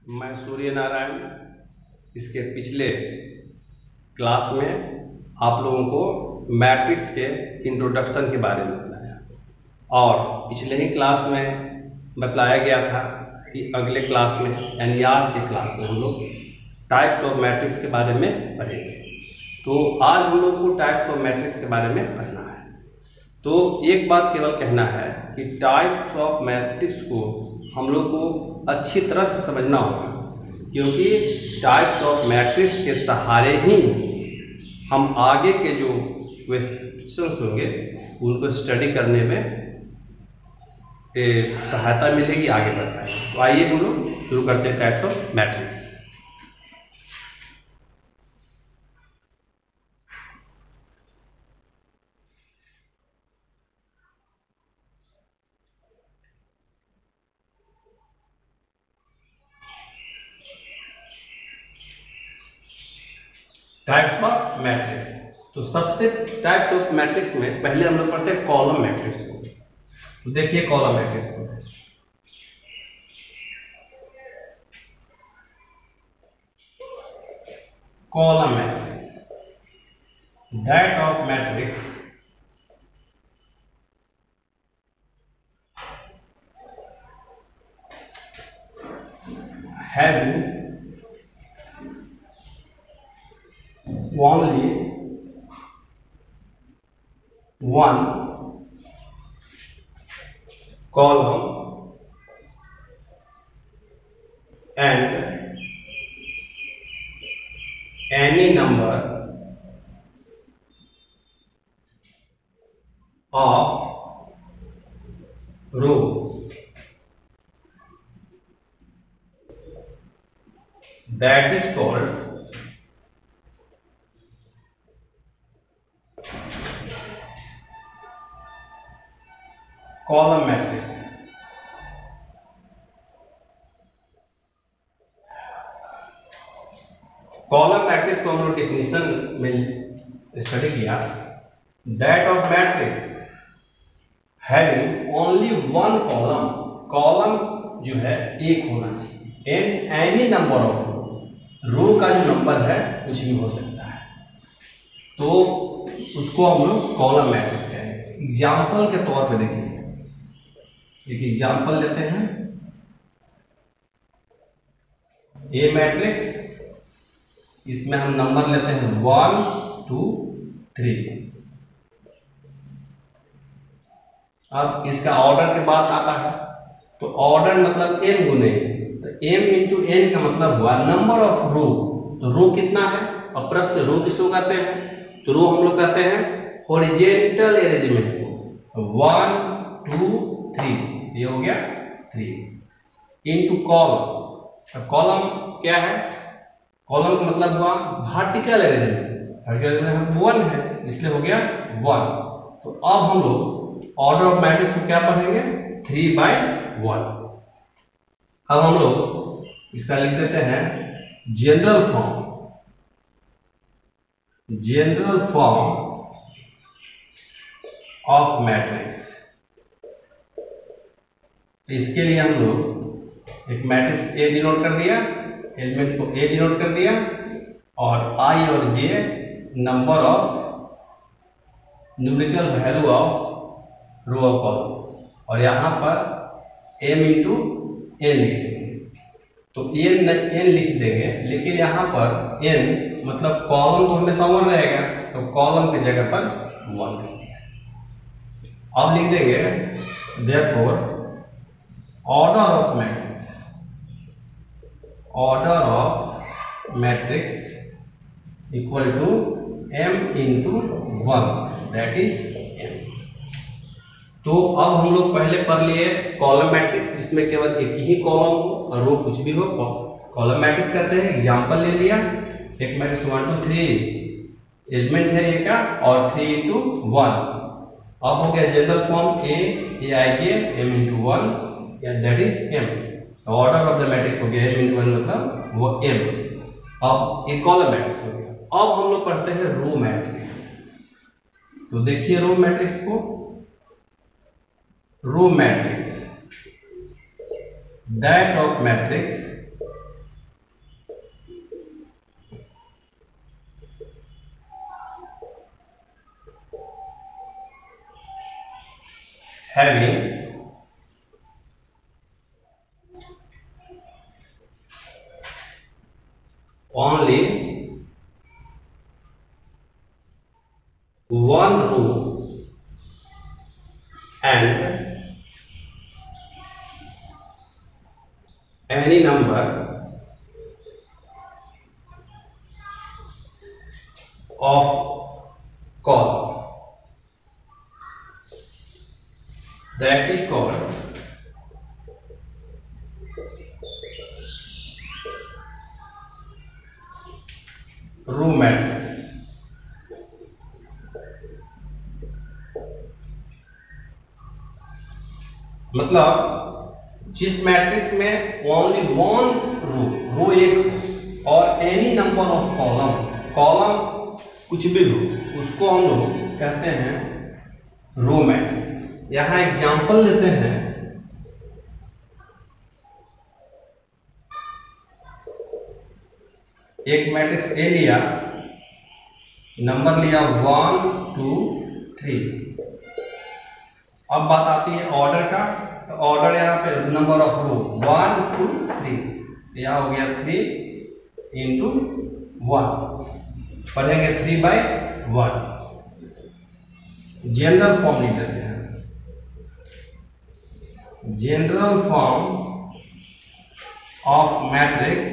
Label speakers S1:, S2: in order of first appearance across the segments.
S1: मैं सूर्य नारायण। इसके पिछले क्लास में आप लोगों को मैट्रिक्स के इंट्रोडक्शन के बारे में बताया और पिछले ही क्लास में बताया गया था कि अगले क्लास में यानी आज के क्लास में हम लोग टाइप्स ऑफ मैट्रिक्स के बारे में पढ़ेंगे। तो आज हम लोग को टाइप्स ऑफ मैट्रिक्स के बारे में पढ़ना है। तो एक बात केवल कहना है कि टाइप्स ऑफ मैट्रिक्स को हम लोग को अच्छी तरह से समझना होगा, क्योंकि टाइप्स ऑफ मैट्रिक्स के सहारे ही हम आगे के जो क्वेश्चंस होंगे उनको स्टडी करने में सहायता मिलेगी, आगे बढ़ता है। तो आइए हम लोग शुरू करते हैं types of matrix. Types of matrix. तो सबसे टाइप्स ऑफ मैट्रिक्स में पहले हम लोग पढ़ते हैं कॉलम मैट्रिक्स को। तो देखिए कॉलम मैट्रिक्स को, column matrix, that of matrix having only one column and any number of rows, that is called column matrix. Column matrix को हम लोग डेफिनेशन में स्टडी किया। That of matrix having only one column, column जो है एक होना चाहिए, एंड एनी नंबर ऑफ रो का जो नंबर है कुछ भी हो सकता है, तो उसको हम लोग कॉलम मैट्रिक्स कहेंगे। एग्जाम्पल के तौर पे देखिए, एक एग्जाम्पल लेते हैं, ए मैट्रिक्स, इसमें हम नंबर लेते हैं 1 2 3। अब इसका ऑर्डर के बाद आता है, तो ऑर्डर मतलब m गुने, तो m इंटू n का मतलब हुआ नंबर ऑफ रो। तो रो कितना है, और प्रश्न रो किसको कहते हैं, तो रो हम लोग कहते हैं हॉरिजेंटल अरेंजमेंट को। 1 2 3 ये हो गया 3 इंटू कॉलम। कॉलम क्या है, कॉलम का मतलब हुआ वर्टिकल अरेंजमेंट, वर्टिकल में हम 1 है इसलिए हो गया 1। तो अब हम लोग ऑर्डर ऑफ मैट्रिक्स को क्या पढ़ेंगे, 3/1। अब हम लोग इसका लिख देते हैं general form, general form of matrix. इसके लिए हम लोग एक मैट्रिक्स ए डिनोट कर दिया, एलिमेंट को ए डिनोट कर दिया, और आई और J number of numerical value of row of column, और यहाँ पर m इंटू एन लिख देंगे। तो n लिख देंगे, लेकिन यहाँ पर n मतलब कॉलम तो हमेशा 1 रहेगा, तो कॉलम की जगह पर 1 कर दिया। अब लिख देंगे therefore order of matrix, order of matrix equal to m into 1, that is m। तो अब हम लोग पहले पढ़ लिए कॉलम मैट्रिक्स, जिसमें केवल एक ही कॉलम हो और रो कुछ भी हो, कॉलम मैट्रिक्स कहते हैं। एग्जाम्पल ले लिया, एक मैट्रिक्स 1 2 3 एलिमेंट है ए का, और 3 इंटू 1। अब हो गया general form A I J m into 1, that is m। Order of the matrix हो गया m इंटू 1 मतलब वो m। अब एक कॉलम मैट्रिक्स हो गया। अब हम लोग पढ़ते हैं रो मैट्रिक्स। तो देखिए रो मैट्रिक्स को, row matrix, that of matrix only one row and any number of column, that is called row matrix. मतलब जिस मैट्रिक्स में ओनली वन रो एक और एनी नंबर ऑफ कॉलम कुछ भी हो, उसको हम लोग कहते हैं रो मैट्रिक्स। यहां एग्जांपल लेते हैं। एक मैट्रिक्स ए लिया, नंबर लिया 1 2 3। अब बात आती है ऑर्डर का, तो ऑर्डर यहाँ पे नंबर ऑफ रो 1 2 3, यहाँ हो गया 3 इंटू 1, पढ़ेंगे 3/1। जनरल फॉर्म लिख देते हैं। General form of matrix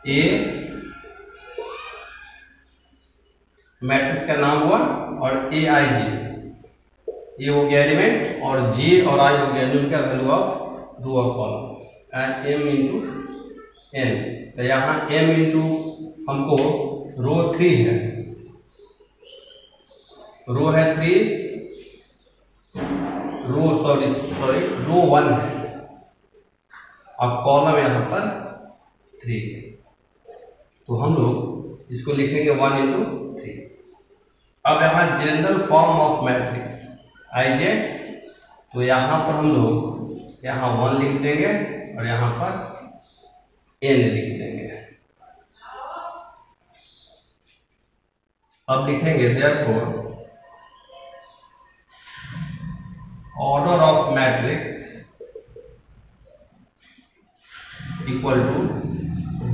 S1: A, matrix का नाम हुआ, और ए आई जे, ए हो गया एलिमेंट और जे और आई हो गया न्यूमेरिकल वैल्यू ऑफ रो और column, and M into N. तो यहाँ एम इंटू हमको रो 3 है, रो है 3, रो 1 है, और कॉलम यहाँ पर 3 है। तो हम लोग इसको लिखेंगे 1 इंटू 3। अब यहाँ जनरल फॉर्म ऑफ मैट्रिक्स आई जे, तो यहाँ पर हम लोग यहाँ 1 लिख देंगे और यहाँ पर n लिख देंगे। अब लिखेंगे therefore order of matrix equal to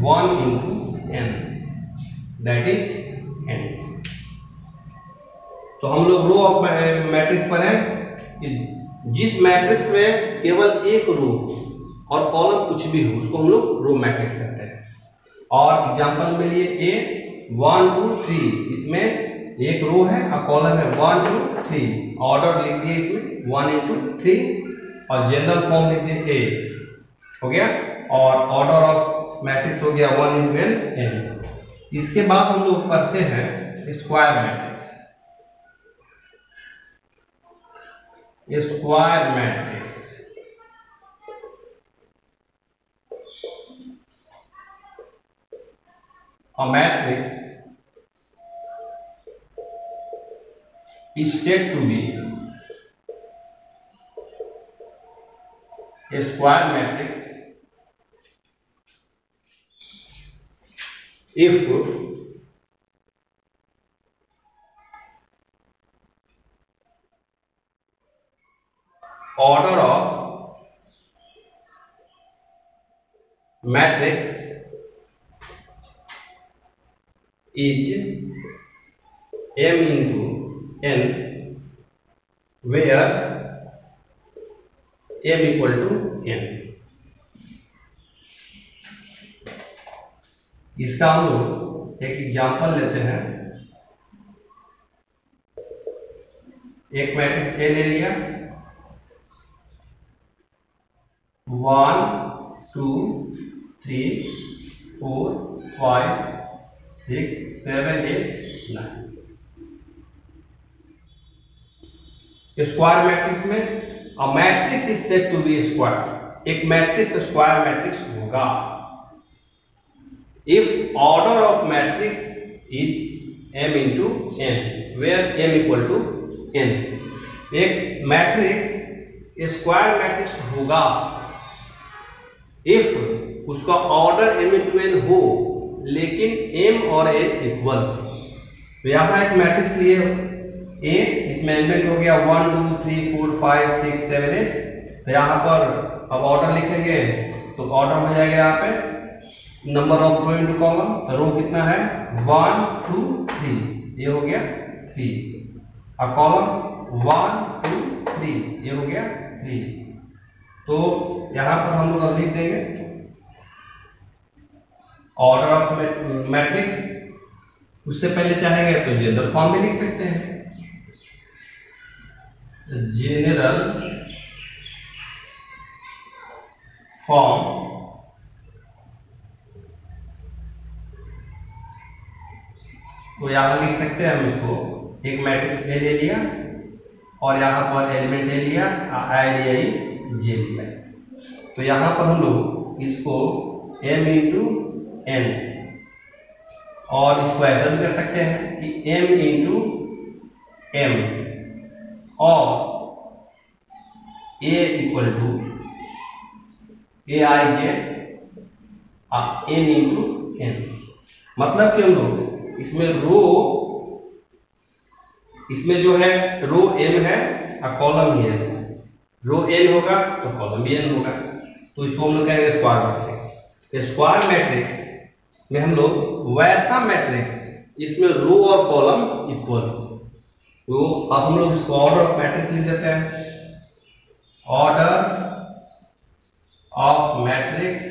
S1: 1 into n, that is n। तो हम लोग रो ऑफ मैट्रिक्स पर हैं कि जिस मैट्रिक्स में केवल एक रो और कॉलम कुछ भी हो, उसको हम लोग रो मैट्रिक्स कहते हैं। और एग्जांपल में लिए ए 1 2 3, इसमें एक रो है और कॉलम है 1 2 3, ऑर्डर लिख दिए इसमें 1 इंटू 3, और जनरल फॉर्म लिख दिए ए, हो गया। और ऑर्डर ऑफ मैट्रिक्स हो गया 1 इंटू n। इसके बाद हम लोग करते हैं square matrix. Square matrix a matrix is said to be a square matrix if order of matrix is m into n, where m equal to n। इसका हम लोग एक एग्जांपल लेते हैं। एक मैट्रिक्स ए ले लिया, 1 2 3 4 5 6 7 8 9। स्क्वायर मैट्रिक्स में a matrix is said to be square, एक मैट्रिक्स स्क्वायर मैट्रिक्स होगा if order of matrix is m into n, where m equal to n। एक मैट्रिक्स स्क्वायर मैट्रिक्स होगा इफ उसका order m into n हो, लेकिन m और n equal. तो यहाँ एक मैट्रिक्स लिए a, इसमें एलिमेंट हो गया 1 2 3 4 5 6 7 8। तो यहाँ पर अब ऑर्डर लिखेंगे तो ऑर्डर हो जाएगा यहाँ पे number of row into column. Row कितना है 1 2 3, ये हो गया 3। और कॉलम 1 2 3, ये हो गया 3। तो यहां पर हम लोग अब लिख देंगे ऑर्डर ऑफ मैट्रिक्स। उससे पहले चाहेंगे तो जनरल फॉर्म भी लिख सकते हैं, जनरल फॉर्म। तो यहां लिख सकते हैं हम इसको, एक मैट्रिक्स ए ले लिया और यहाँ पर एलिमेंट ए लिया, आई जे लिया। तो यहाँ पर हम लोग इसको m इंटू n, और इसको ऐसा भी कर सकते हैं कि m इंटू m और a equal to A I J n into n। मतलब कि हम लोग इसमें इसमें जो है रो m है और कॉलम ही है। रो n होगा तो कॉलम भी n होगा। तो इसको हम लोग कहेंगे स्क्वायर मैट्रिक्स। स्क्वायर मैट्रिक्स में हम लोग वैसा मैट्रिक्स इसमें रो और कॉलम इक्वल हो। तो अब हम लोग इसको ऑर्डर ऑफ मैट्रिक्स लिख देते हैं, order of matrix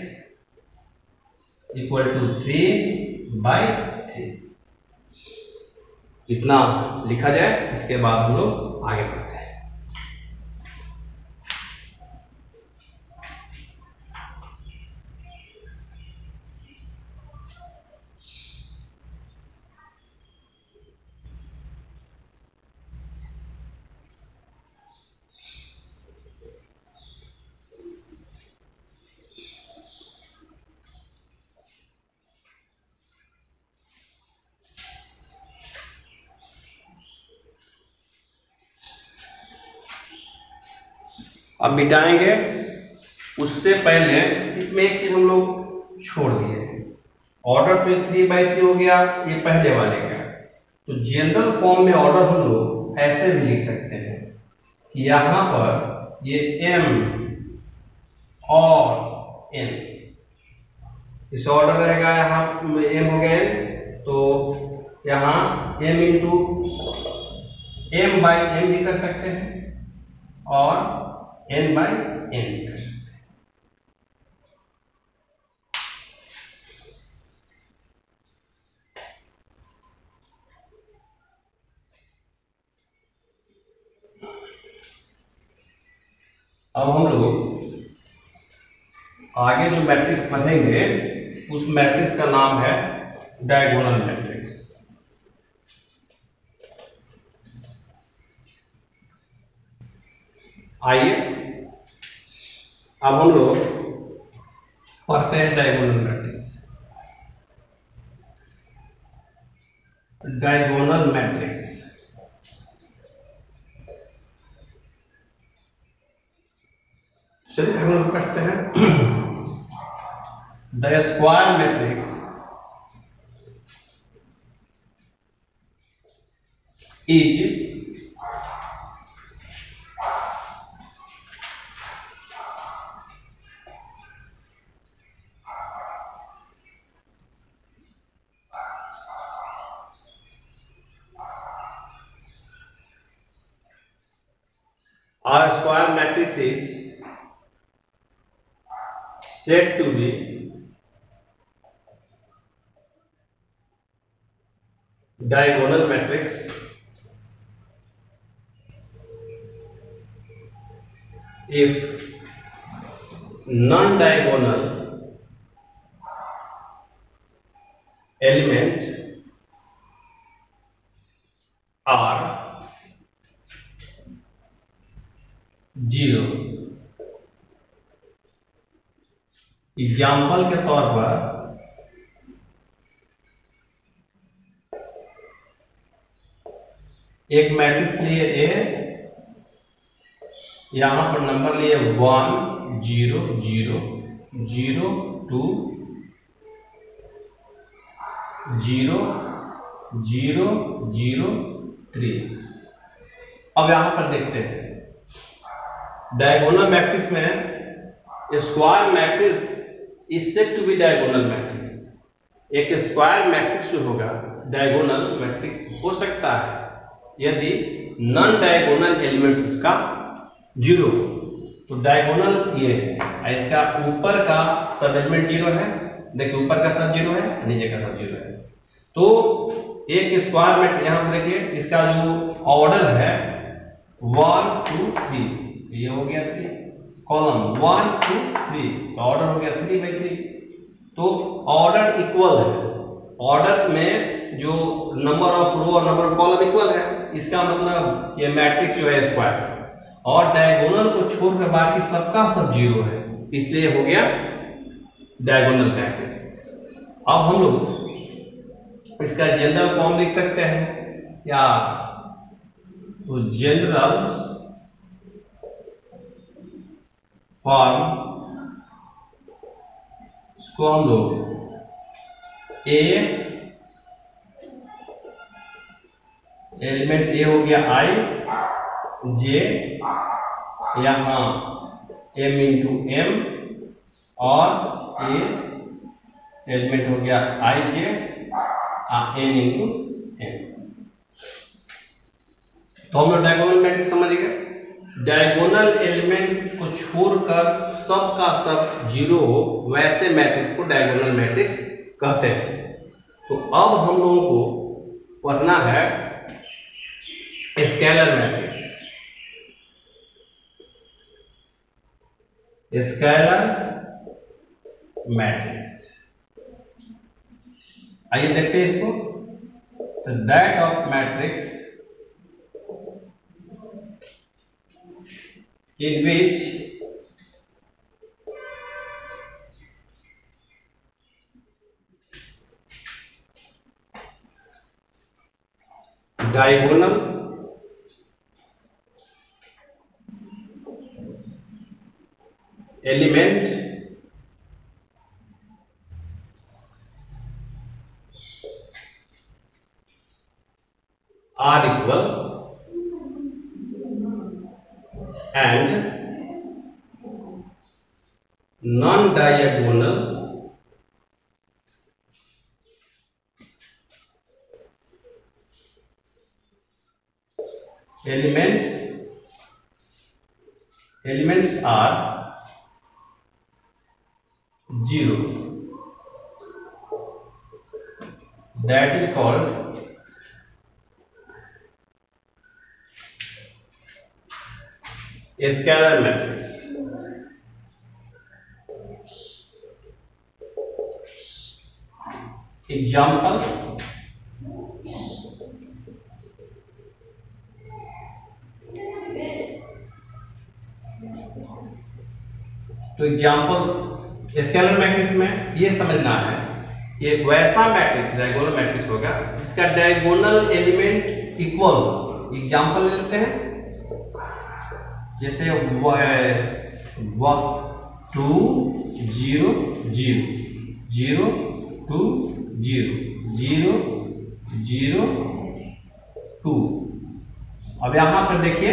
S1: equal to 3/3। इतना लिखा जाए, इसके बाद हम लोग आगे बढ़ते हैं। अब मिटाएंगे, उससे पहले इसमें एक चीज हम लोग छोड़ दिए। ऑर्डर तो 3/3 हो गया, ये पहले वाले का। तो जनरल फॉर्म में ऑर्डर हम लोग ऐसे भी लिख सकते हैं कि यहां पर ये m और n, इस ऑर्डर रहेगा, यहाँ m हो गया n, तो यहाँ m इंटू m/m भी कर सकते हैं और n/n भी कर सकते हैं। अब हम लोग आगे जो मैट्रिक्स पढ़ेंगे उस मैट्रिक्स का नाम है डायगोनल मैट्रिक्स। आइए अब हम लोग पढ़ते हैं डायगोनल मैट्रिक्स। डायगोनल मैट्रिक्स चलिए हम लोग पढ़ते हैं। The square matrix is a square matrix is said to be diagonal matrix if non-diagonal element are 0। Example के तौर पर एक मैट्रिक्स लिए ए, यहां पर नंबर लिए 1 0 0 0 2 0 0 0 3। अब यहां पर देखते हैं डायगोनल मैट्रिक्स में square matrix is said to be diagonal matrix. एक स्क्वायर मैट्रिक्स जो होगा डायगोनल मैट्रिक्स हो सकता है यदि नॉन डायगोनल एलिमेंट्स उसका जीरो। तो डायगोनल ये है, इसका ऊपर का सब एलिमेंट जीरो है, देखिए ऊपर का सब जीरो है, नीचे का सब जीरो है। तो एक स्क्वायर मैट्रिक्स यहाँ पर देखिए इसका जो ऑर्डर है 1 2 3, ये हो गया 3, कॉलम 1 2 3 तो ऑर्डर हो गया 3/3। तो ऑर्डर इक्वल है, ऑर्डर में जो नंबर ऑफ रो और नंबर ऑफ कॉलम इक्वल है, इसका मतलब ये मैट्रिक्स जो है स्क्वायर, और डायगोनल को छोड़कर बाकी सबका सब जीरो है, इसलिए हो गया डायगोनल मैट्रिक्स। अब हम लोग इसका जनरल फॉर्म लिख सकते हैं या तो जनरल फॉर्म इसको हम लोग ए एलिमेंट ए हो गया आई जे, यहां m इंटू एम, और ए एलिमेंट हो गया आई जे n इंटू एम। तो हम लोग डायगोनल मैट्रिक्स समझ गए। डायगोनल एलिमेंट को छोड़कर सब का सब जीरो हो वैसे मैट्रिक्स को डायगोनल मैट्रिक्स कहते हैं। तो अब हम लोगों को पढ़ना है स्केलर मैट्रिक्स। स्केलर मैट्रिक्स आइए देखते हैं इसको। तो that of matrix in which diagonal element are equal and non-diagonal elements are zero. That is called a scalar matrix. Example, तो एग्जाम्पल स्केलर मैट्रिक्स में ये समझना है कि एक वैसा मैट्रिक्स डायगोनल मैट्रिक्स होगा जिसका डायगोनल एलिमेंट इक्वल। एग्जाम्पल ले लेते हैं, जैसे 2 0 0 0 2 0 0 0 2। अब यहां पर देखिए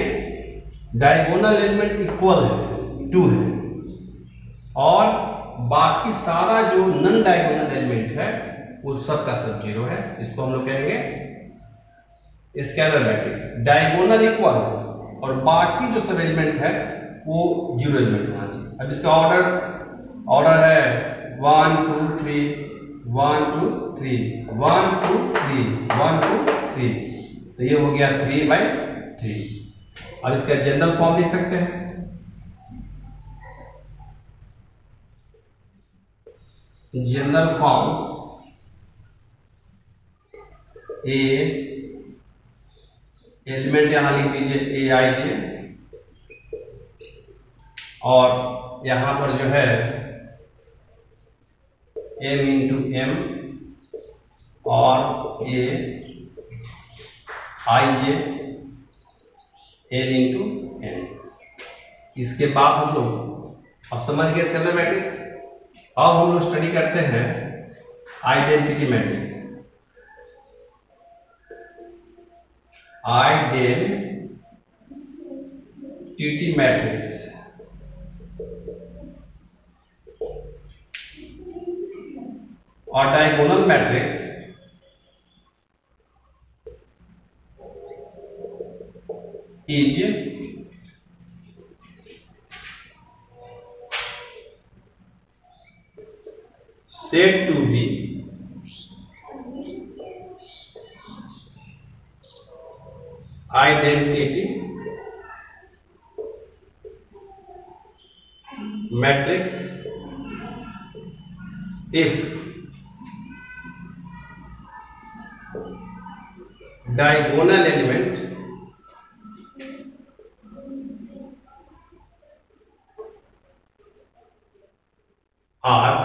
S1: डायगोनल एलिमेंट इक्वल है 2 है, और बाकी सारा जो नॉन डायगोनल एलिमेंट है वो सब का सब जीरो है। इसको हम लोग कहेंगे स्केलर मैट्रिक्स। डायगोनल इक्वल और बाकी जो सब एलिमेंट है वो जीरो एलिमेंट होना चाहिए। अब इसका ऑर्डर है 1 2 3 1 2 3 1 2 3 1 2 3, तो ये हो गया 3/3। अब इसका जनरल फॉर्म लिख सकते हैं, जनरल फॉर्म ए एलिमेंट यहां लिख दीजिए ए आई जे, और यहां पर जो है m इंटू एम और ए I J L into N. इसके बाद हम लोग अब समझ गए स्केलर मैट्रिक्स। अब हम लोग स्टडी करते हैं आइडेंटिटी मैट्रिक्स। आइडेंटिटी मैट्रिक्स और diagonal matrix is said to be identity matrix if diagonal element are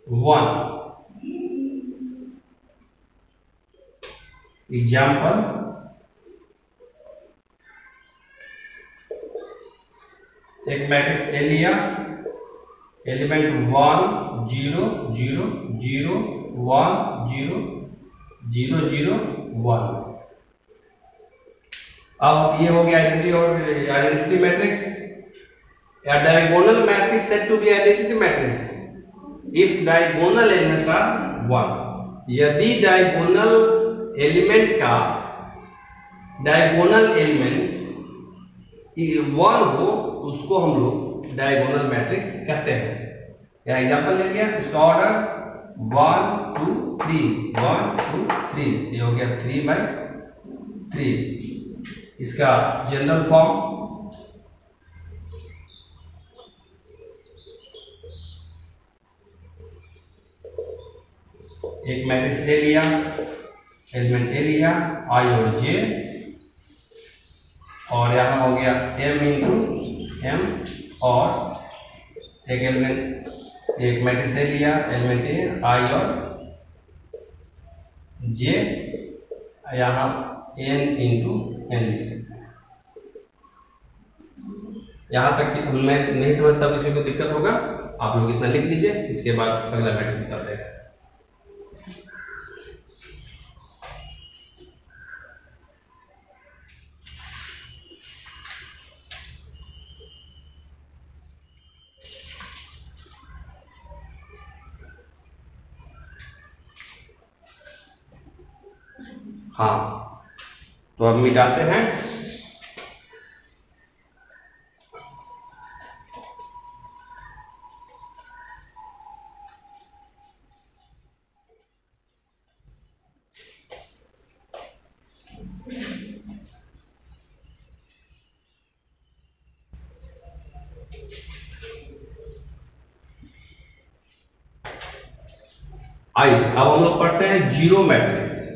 S1: 1. Example, एक मैट्रिक्स ए लिया, एलिमेंट 1 0 0 0 1 0 0 0 1। अब ये हो गया आइडेंटिटी मैट्रिक्स या diagonal matrix said to be identity matrix if diagonal elements are 1। यदि diagonal element का diagonal element 1 हो उसको हम लोग डायगोनल मैट्रिक्स कहते हैं। या एग्जांपल ले लिया, इसका ऑर्डर 1 2 3 1 2 3, ये हो गया 3/3। इसका जनरल फॉर्म एक मैट्रिक्स ले लिया, एलिमेंट ए लिया आई और जे, और यहाँ हो गया m इंटू m, और एक एलिमेंट एक मैट्रिक्स ले लिया, एलिमेंट ए आई और जे, यहाँ n इंटू n लिख सकते हैं। यहाँ तक कि मैं नहीं समझता किसी को दिक्कत होगा, आप लोग इतना लिख लीजिए, इसके बाद अगला मैट्रिक्स बताते हैं। हाँ, तो अब मिटाते हैं। अब हम लोग पढ़ते हैं जीरो मैट्रिक्स।